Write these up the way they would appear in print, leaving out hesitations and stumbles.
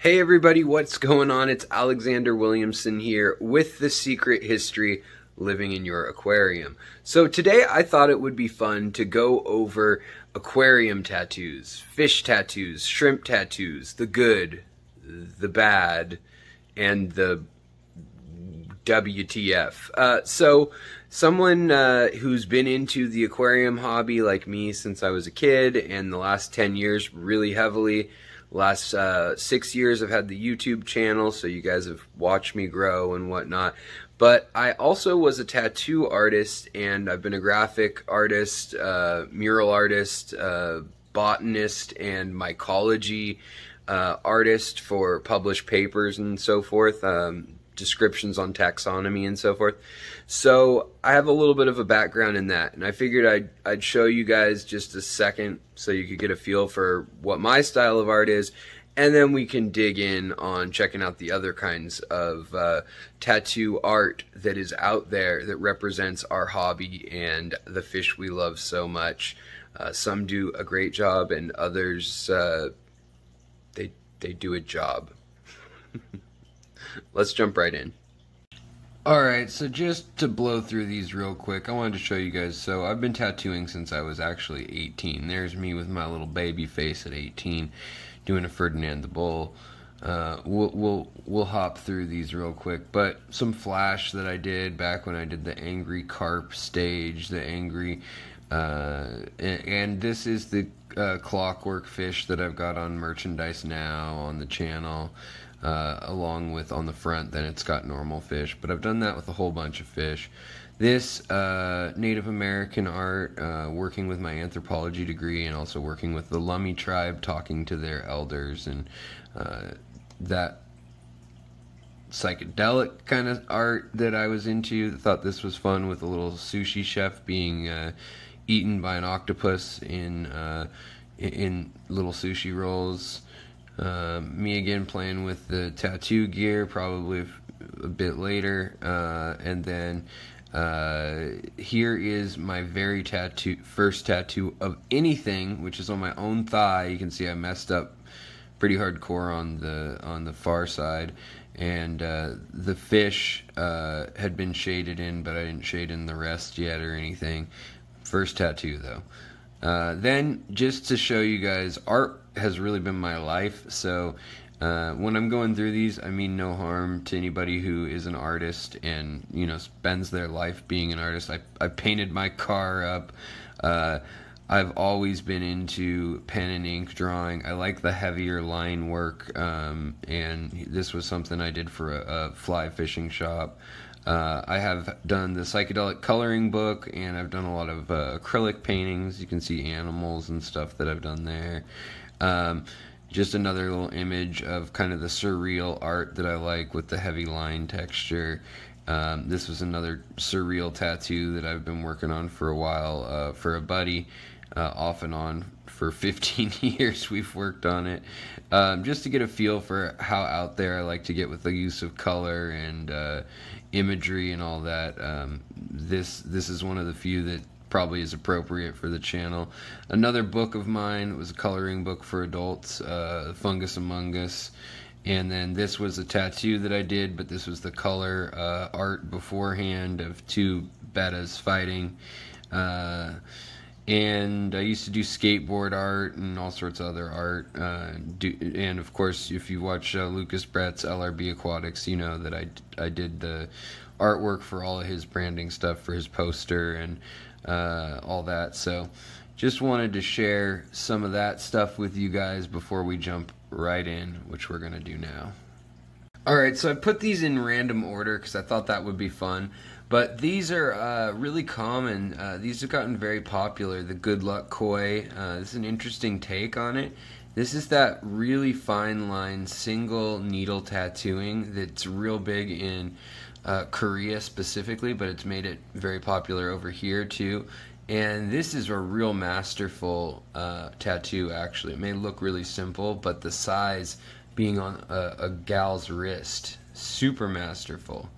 Hey everybody, what's going on? It's Alexander Williamson here with The Secret History Living in Your Aquarium. So today I thought it would be fun to go over aquarium tattoos, fish tattoos, shrimp tattoos, the good, the bad, and the WTF. So someone who's been into the aquarium hobby like me since I was a kid, and the last 10 years really heavily. Last 6 years I've had the YouTube channel, so you guys have watched me grow and whatnot. But I also was a tattoo artist, and I've been a graphic artist, mural artist, botanist, and mycology artist for published papers and so forth, descriptions on taxonomy and so forth. So I have a little bit of a background in that, and I figured I'd show you guys just a second so you could get a feel for what my style of art is, and then we can dig in on checking out the other kinds of tattoo art that is out there that represents our hobby and the fish we love so much. Some do a great job, and others they do a job. Let's jump right in. Alright, so just to blow through these real quick, I wanted to show you guys. So I've been tattooing since I was actually 18. There's me with my little baby face at 18 doing a Ferdinand the Bull. We'll hop through these real quick, but some flash that I did back when I did the angry carp stage, the angry and this is the clockwork fish that I've got on merchandise now on the channel. Along with on the front, then it's got normal fish, but I've done that with a whole bunch of fish. This Native American art, working with my anthropology degree, and also working with the Lummi tribe, talking to their elders, and that psychedelic kind of art that I was into. Thought this was fun, with a little sushi chef being eaten by an octopus in little sushi rolls. Me again playing with the tattoo gear, probably a bit later, and then here is my very first tattoo of anything, which is on my own thigh. You can see I messed up pretty hardcore on the far side, and the fish had been shaded in, but I didn't shade in the rest yet or anything. First tattoo though. Then just to show you guys, art has really been my life, so when I'm going through these, I mean no harm to anybody who is an artist and, you know, spends their life being an artist. I painted my car up. I've always been into pen and ink drawing. I like the heavier line work, and this was something I did for a fly fishing shop. I have done the psychedelic coloring book, and I've done a lot of acrylic paintings. You can see animals and stuff that I've done there. Just another little image of kind of the surreal art that I like with the heavy line texture. This was another surreal tattoo that I've been working on for a while, for a buddy, off and on for 15 years we've worked on it, just to get a feel for how out there I like to get with the use of color and imagery and all that. This is one of the few that probably is appropriate for the channel. Another book of mine was a coloring book for adults, Fungus Among Us, and then this was a tattoo that I did, but this was the color art beforehand of two bettas fighting. And I used to do skateboard art and all sorts of other art. And of course, if you watch Lucas Brett's LRB Aquatics, you know that I did the artwork for all of his branding stuff for his poster and all that. So just wanted to share some of that stuff with you guys before we jump right in, which we're going to do now. Alright, so I put these in random order because I thought that would be fun. But these are really common. These have gotten very popular. The Good Luck Koi. This is an interesting take on it. This is that really fine line single needle tattooing that's real big in Korea specifically, but it's made it very popular over here too. And this is a real masterful tattoo, actually. It may look really simple, but the size being on a gal's wrist, super masterful.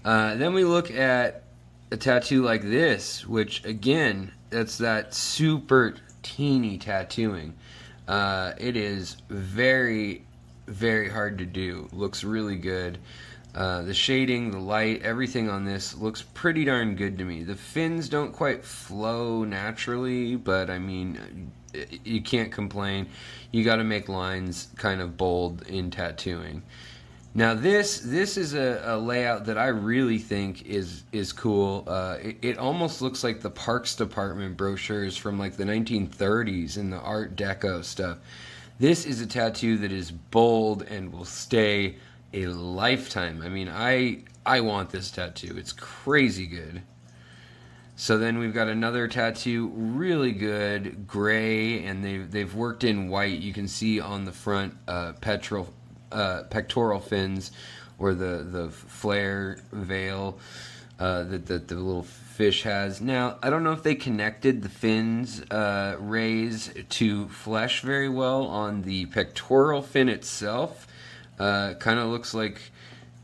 Then we look at a tattoo like this, which again, that's that super teeny tattooing. It is very very hard to do. Looks really good. The shading, the light, everything on this looks pretty darn good to me. The fins don't quite flow naturally, but I mean, you can't complain. You got to make lines kind of bold in tattooing. Now this is a layout that I really think is cool. It almost looks like the Parks Department brochures from like the 1930s and the Art Deco stuff. This is a tattoo that is bold and will stay a lifetime. I mean, I want this tattoo. It's crazy good. So then we've got another tattoo, really good, gray, and they've worked in white. You can see on the front pectoral fins, or the flare veil that the little fish has. Now, I don't know if they connected the fins rays to flesh very well on the pectoral fin itself. Kind of looks like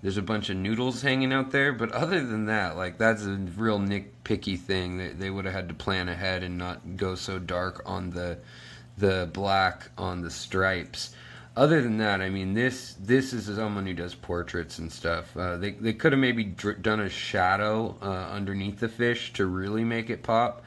there's a bunch of noodles hanging out there, but other than that, like, that's a real nitpicky thing. They would have had to plan ahead and not go so dark on the black on the stripes. Other than that, I mean, this is someone who does portraits and stuff. They could have maybe done a shadow underneath the fish to really make it pop,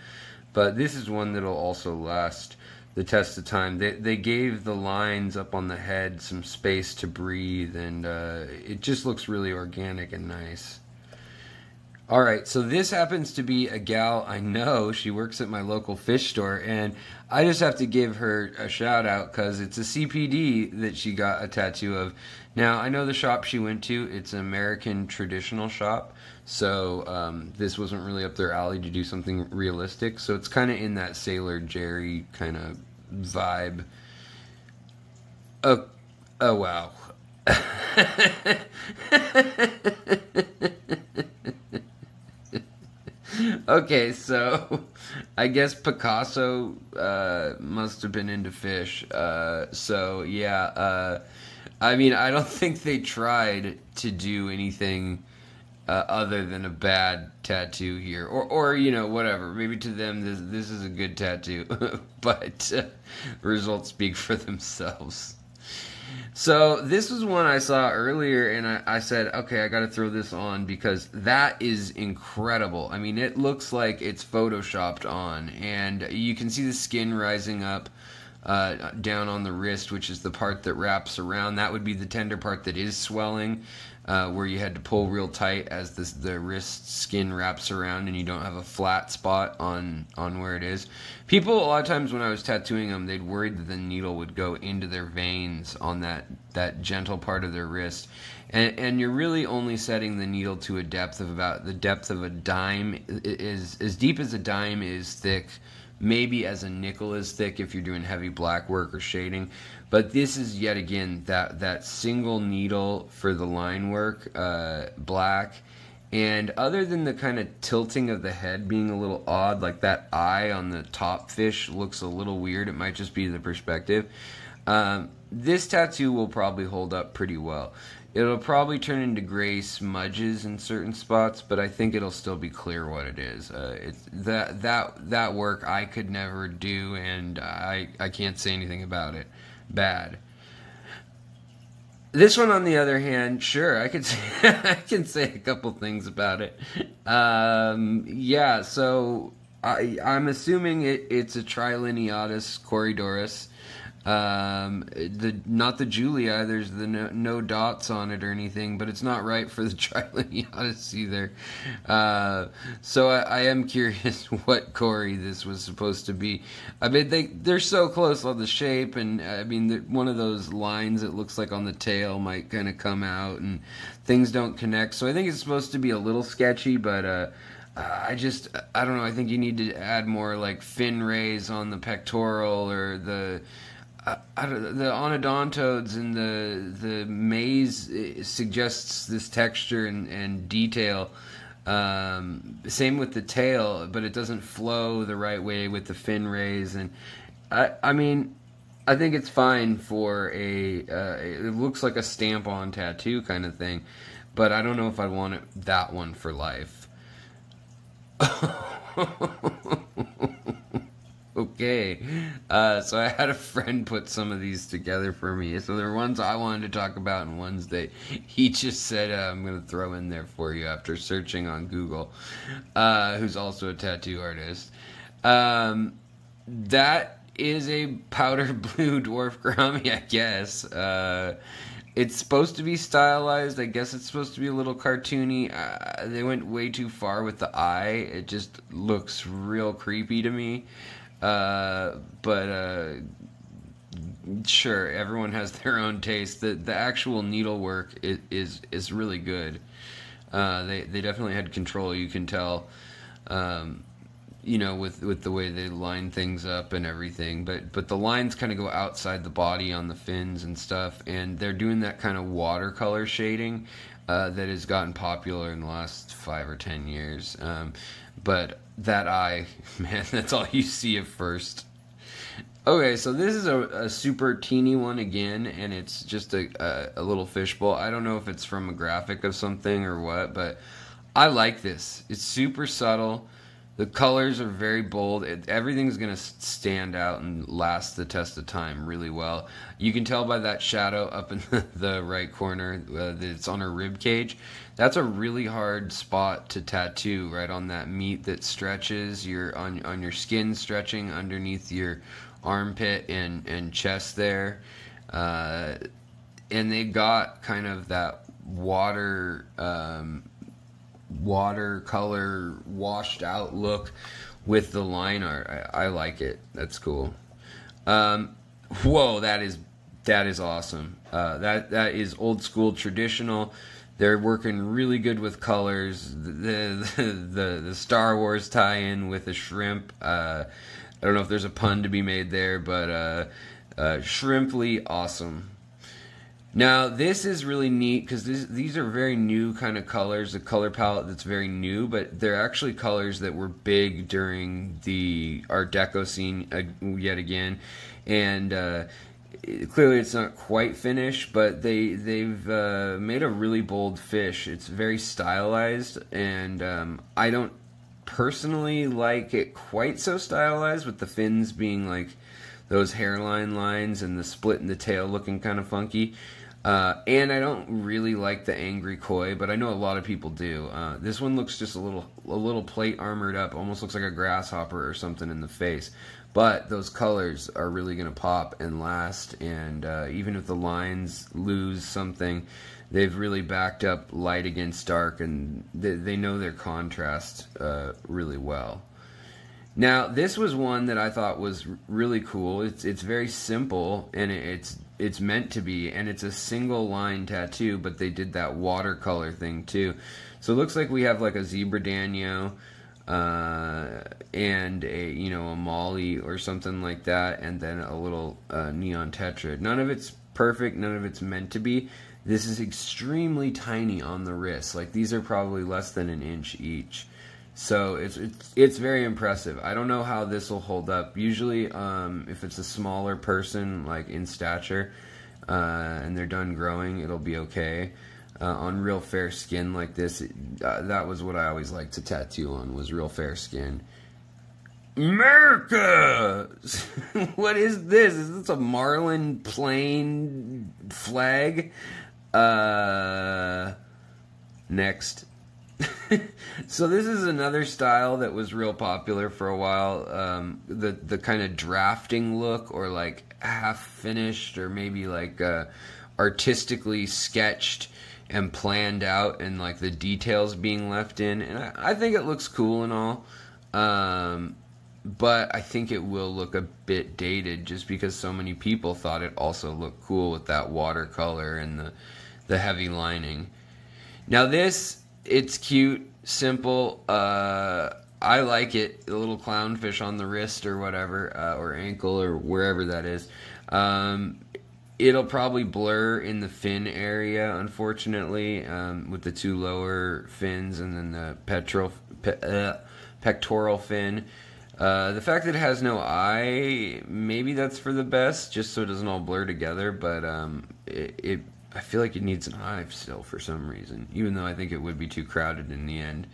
but this is one that'll also last the test of time. They gave the lines up on the head some space to breathe, and it just looks really organic and nice. Alright, so this happens to be a gal I know. She works at my local fish store, and I just have to give her a shout out because it's a CPD that she got a tattoo of. Now, I know the shop she went to. It's an American traditional shop, so this wasn't really up their alley to do something realistic, so it's kind of in that Sailor Jerry kind of vibe. Oh wow. Okay, so I guess Picasso must have been into fish. So yeah, I mean, I don't think they tried to do anything other than a bad tattoo here, or you know, whatever. Maybe to them this is a good tattoo, but results speak for themselves. So this was one I saw earlier, and I said, okay, I got to throw this on because that is incredible. I mean, it looks like it's photoshopped on, and you can see the skin rising up down on the wrist, which is the part that wraps around. That would be the tender part that is swelling, where you had to pull real tight as the wrist skin wraps around and you don't have a flat spot on where it is. People, a lot of times when I was tattooing them, they'd worried that the needle would go into their veins on that gentle part of their wrist. And you're really only setting the needle to a depth of about the depth of a dime. Is as deep as a dime is thick, maybe as a nickel is thick if you're doing heavy black work or shading. But this is yet again that single needle for the line work, black. And other than the kind of tilting of the head being a little odd, like that eye on the top fish looks a little weird. It might just be the perspective. This tattoo will probably hold up pretty well. It'll probably turn into gray smudges in certain spots, but I think it'll still be clear what it is. It's that work I could never do, and I can't say anything about it. Bad. This one, on the other hand, sure, I could say, I can say a couple things about it. Yeah, so I'm assuming it's a Trilineatus corydoris. Not the Julia. There's the no dots on it or anything, but it's not right for the Trilineatus either. So I am curious what Cory this was supposed to be. I mean, they're so close on the shape, and I mean, one of those lines it looks like on the tail might kind of come out, and things don't connect. So I think it's supposed to be a little sketchy, but I don't know. I think you need to add more like fin rays on the pectoral, or the onodontodes and the maze suggests this texture and detail. Same with the tail, but it doesn't flow the right way with the fin rays. And I mean, I think it's fine for it looks like a stamp-on tattoo kind of thing, but I don't know if I want that one for life. Okay. So I had a friend put some of these together for me. So there are ones I wanted to talk about and ones that he just said I'm going to throw in there for you after searching on Google, who's also a tattoo artist. That is a powder blue dwarf gourami, I guess. It's supposed to be stylized. I guess it's supposed to be a little cartoony. They went way too far with the eye. It just looks real creepy to me. But sure, everyone has their own taste. The actual needlework is really good. They definitely had control. You can tell, you know, with the way they line things up and everything. But the lines kind of go outside the body on the fins and stuff, and they're doing that kind of watercolor shading that has gotten popular in the last 5 or 10 years. But that eye, man, that's all you see at first. Okay, so this is a super teeny one again, and it's just a little fishbowl. I don't know if it's from a graphic of something or what, but I like this. It's super subtle. The colors are very bold. Everything's going to stand out and last the test of time really well. You can tell by that shadow up in the right corner that it's on her rib cage. That's a really hard spot to tattoo, right on that meat that stretches on your skin, stretching underneath your armpit and chest there. And they got kind of that watercolor washed out look with the line art. I like it. That's cool. Whoa, that is awesome. That is old school traditional. They're working really good with colors. The Star Wars tie-in with the shrimp. I don't know if there's a pun to be made there, but shrimply awesome. Now, this is really neat because these are very new kind of colors, a color palette that's very new, but they're actually colors that were big during the Art Deco scene yet again. And clearly it's not quite finished, but they've made a really bold fish. It's very stylized, and I don't personally like it quite so stylized, with the fins being like those hairline lines and the split in the tail looking kind of funky. And I don't really like the angry koi, but I know a lot of people do. This one looks just a little plate armored up, almost looks like a grasshopper or something in the face. But those colors are really going to pop and last, and even if the lines lose something, they've really backed up light against dark, and they know their contrast really well. Now, this was one that I thought was really cool. It's very simple, and it's meant to be, and it's a single line tattoo, but they did that watercolor thing too. So it looks like we have like a zebra danio and a molly or something like that, and then a little neon tetrad. None of it's perfect, none of it's meant to be. This is extremely tiny on the wrist. Like, these are probably less than an inch each. So it's very impressive. I don't know how this will hold up. Usually, if it's a smaller person, like in stature, and they're done growing, it'll be okay. On real fair skin like this, that was what I always liked to tattoo on, was real fair skin. America! What is this? Is this a Marlin plain flag? Next. So this is another style that was real popular for a while. The kind of drafting look, or like half finished, or maybe like artistically sketched and planned out, and like the details being left in. And I think it looks cool and all. But I think it will look a bit dated, just because so many people thought it also looked cool with that watercolor and the heavy lining. Now this, it's cute, simple. I like it. A little clownfish on the wrist or whatever, or ankle or wherever that is. It'll probably blur in the fin area, unfortunately, with the two lower fins and then the pectoral fin. The fact that it has no eye, maybe that's for the best, just so it doesn't all blur together, but I feel like it needs an eye still for some reason, even though I think it would be too crowded in the end.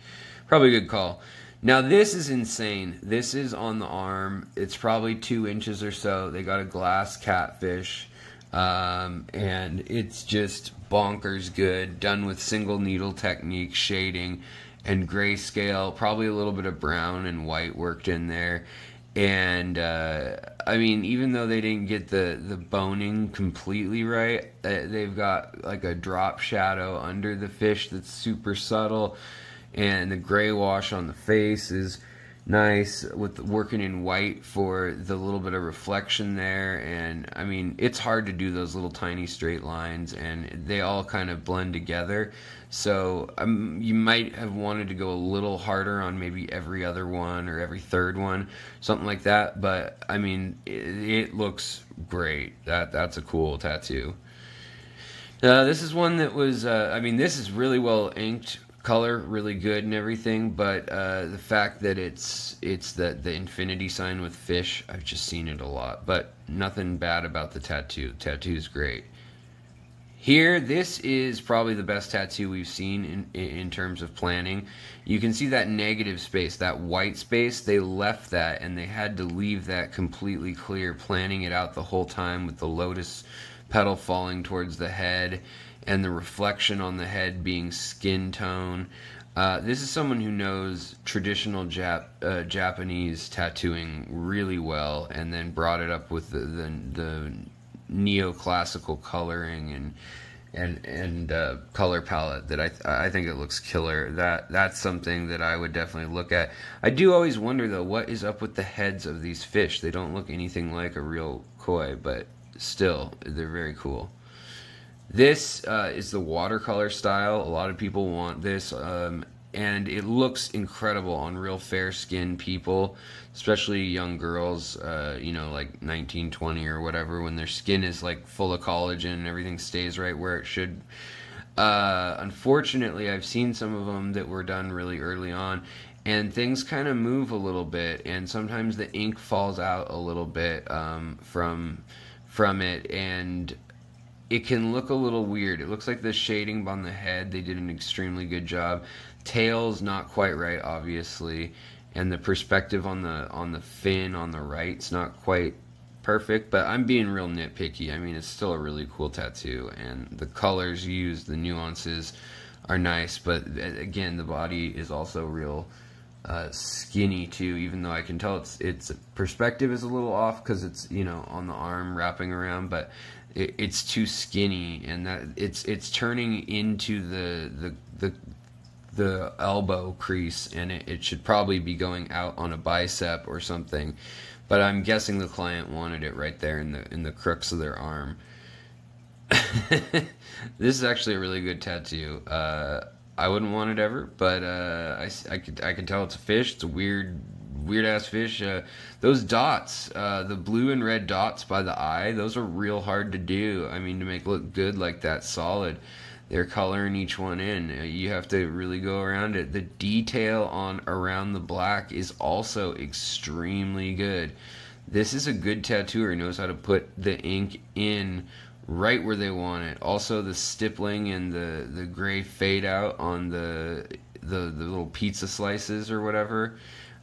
Probably a good call. Now this is insane. This is on the arm. It's probably 2 inches or so. They got a glass catfish, and it's just bonkers good. Done with single needle technique, shading, and grayscale. Probably a little bit of brown and white worked in there. And I mean, even though they didn't get the boning completely right, they've got like a drop shadow under the fish that's super subtle, and the gray wash on the face is nice with working in white for the little bit of reflection there. And I mean, it's hard to do those little tiny straight lines, and they all kind of blend together. So you might have wanted to go a little harder on maybe every other one or every third one, something like that. But I mean, it looks great. That's a cool tattoo. This is one that was, I mean, this is really well inked, color really good and everything. But the fact that it's the infinity sign with fish, I've just seen it a lot. But nothing bad about the tattoo. The tattoo's great. Here, this is probably the best tattoo we've seen in terms of planning. You can see that negative space, that white space. They left that, and they had to leave that completely clear, planning it out the whole time with the lotus petal falling towards the head and the reflection on the head being skin tone. This is someone who knows traditional Japanese tattooing really well, and then brought it up with the neoclassical coloring and color palette that I think it looks killer. That's something that I would definitely look at. I do always wonder though, what is up with the heads of these fish? They don't look anything like a real koi, but still, they're very cool. This is the watercolor style. A lot of people want this, and it looks incredible on real fair-skinned people, especially young girls, you know, like 19, 20 or whatever, when their skin is like full of collagen and everything stays right where it should. Unfortunately, I've seen some of them that were done really early on, and things kind of move a little bit, and sometimes the ink falls out a little bit from it, and it can look a little weird. It looks like the shading on the head, they did an extremely good job. Tail's not quite right, obviously, and the perspective on the fin on the right's not quite perfect, but I'm being real nitpicky. I mean, it's still a really cool tattoo, and the colors used, the nuances are nice, but again, the body is also real skinny too, even though I can tell its perspective is a little off because it's, you know, on the arm wrapping around, but it's too skinny, and that it's turning into the elbow crease, and it should probably be going out on a bicep or something, but I'm guessing the client wanted it right there in the crux of their arm. This is actually a really good tattoo. I wouldn't want it ever, but I can tell it's a fish. It's a weird ass fish. Those dots, the blue and red dots by the eye, those are real hard to do. I mean, to make look good like that, solid. They're coloring each one in. You have to really go around it. The detail around the black is also extremely good. This is a good tattooer who knows how to put the ink in right where they want it. Also, the stippling and the gray fade out on the little pizza slices or whatever.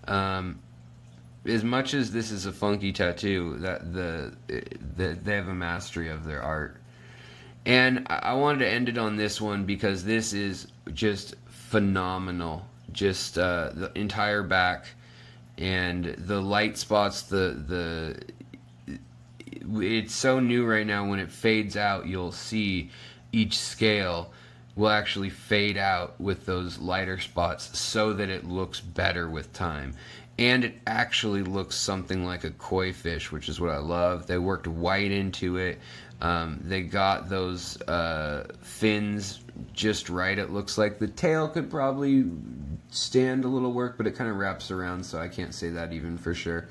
As much as this is a funky tattoo, that they have a mastery of their art. And I wanted to end it on this one because this is just phenomenal. Just the entire back and the light spots. It's so new right now. When it fades out, you'll see each scale will actually fade out with those lighter spots so that it looks better with time. And it actually looks something like a koi fish, which is what I love. They worked white into it. They got those fins just right. It looks like the tail could probably stand a little work, but it kind of wraps around, so I can't say that even for sure.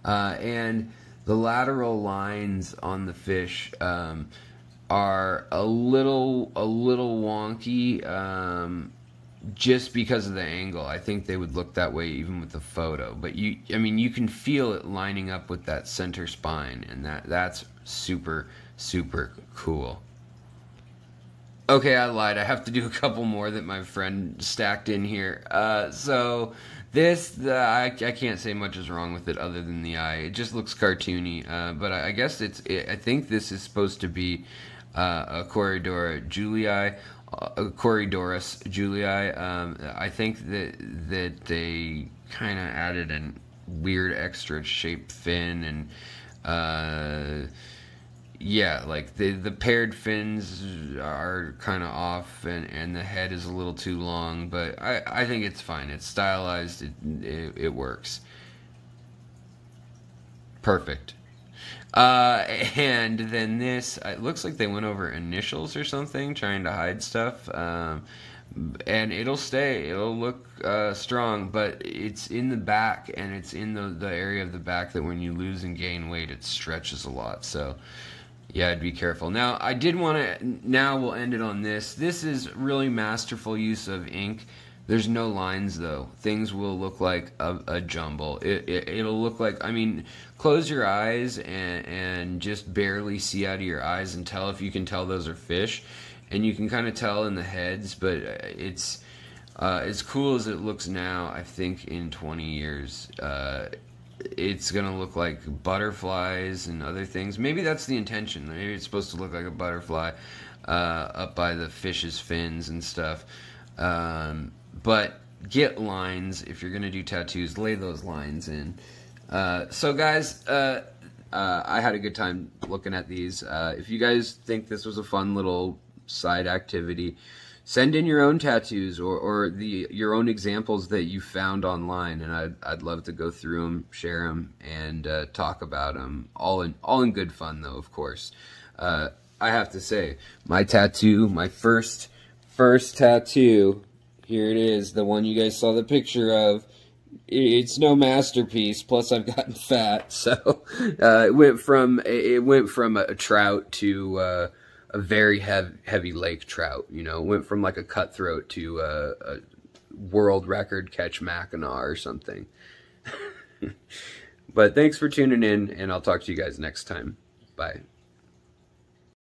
And the lateral lines on the fish are a little wonky, just because of the angle. I think they would look that way even with the photo. But I mean, you can feel it lining up with that center spine, and that's super cool. Okay, I lied. I have to do a couple more that my friend stacked in here. So this, I can't say much is wrong with it other than the eye. It just looks cartoony. But I guess I think this is supposed to be a Corydoras julii. I think that they kind of added a weird extra shaped fin and. Yeah, like the paired fins are kind of off, and the head is a little too long, but I think it's fine. It's stylized. It works. Perfect. And then this, it looks like they went over initials or something, trying to hide stuff. And it'll stay. It'll look strong, but it's in the back, and it's in the area of the back that when you lose and gain weight, it stretches a lot. So. Yeah, I'd be careful. Now, I did want to, now we'll end it on this. This is really masterful use of ink. There's no lines, though. Things will look like a jumble. It'll look like, I mean, close your eyes and just barely see out of your eyes and tell if you can tell those are fish. And you can kind of tell in the heads, but it's as cool as it looks now. I think in 20 years, it's gonna look like butterflies and other things. Maybe that's the intention. Maybe it's supposed to look like a butterfly up by the fish's fins and stuff. But get lines if you're gonna do tattoos. Lay those lines in. So guys, I had a good time looking at these. If you guys think this was a fun little side activity, send in your own tattoos or your own examples that you found online, and I'd love to go through them, share them, and talk about them. All in good fun, though, of course. I have to say, my tattoo, my first tattoo, here it is, the one you guys saw the picture of. It's no masterpiece. Plus, I've gotten fat, so it went from a trout to a very heavy lake trout. You know, went from like a cutthroat to a world record catch Mackinac or something. But thanks for tuning in, and I'll talk to you guys next time. Bye.